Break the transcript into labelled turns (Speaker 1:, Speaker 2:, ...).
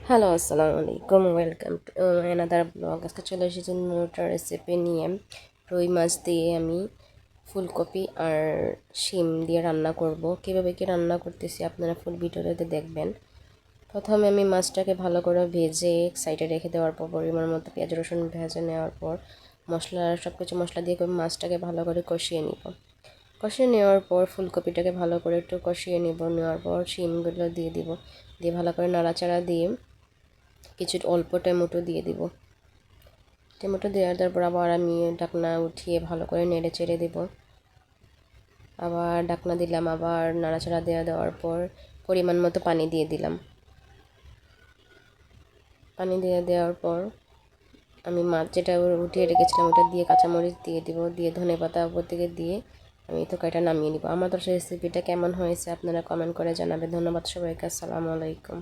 Speaker 1: Hello, আসসালামু আলাইকুম। Welcome to another blog. আজকে চলে এসেছি নতুন রেসিপি নিয়ে। রুই মাছ দিয়ে আমি ফুলকপি আর শিম দিয়ে রান্না করব। কীভাবে কি রান্না করতেছি আপনারা ফুল ভিডিওতে দেখবেন। প্রথমে আমি মাছটাকে ভালো করে ভেজে সাইডে রেখে দেওয়ার পর পরিমাণ মতো পেঁয়াজ রসুন ভেজে নেওয়ার পর সব কিছু মশলা দিয়ে মাছটাকে ভালো করে কষিয়ে নিব। কষিয়ে নেওয়ার পর ফুলকপিটাকে ভালো করে একটু কষিয়ে নেওয়ার পর শিমগুলো দিয়ে দিব। দিয়ে ভালো করে নাড়াচাড়া দিয়ে কিছু অল্প টমেটো দিয়ে দিব। টমেটো দেওয়ার তারপর আবার আমি ঢাকনা উঠিয়ে ভালো করে নেড়ে চেড়ে দেব। আবার ঢাকনা দিলাম, আবার নাড়াচাড়া দেওয়ার পর পরিমাণ মতো পানি দিয়ে দিলাম। পানি দেওয়ার পর আমি মাছ যেটা উঠিয়ে রেখেছিলাম ওটা দিয়ে কাঁচামরিচ দিয়ে দিব, দিয়ে ধনেপাতা উপর থেকে দিয়ে আমি তরকারিটা নামিয়ে নিব। আমার তো রেসিপিটা কেমন হয়েছে আপনারা কমেন্ট করে জানাবেন। ধন্যবাদ সবাইকে। আসসালামু আলাইকুম।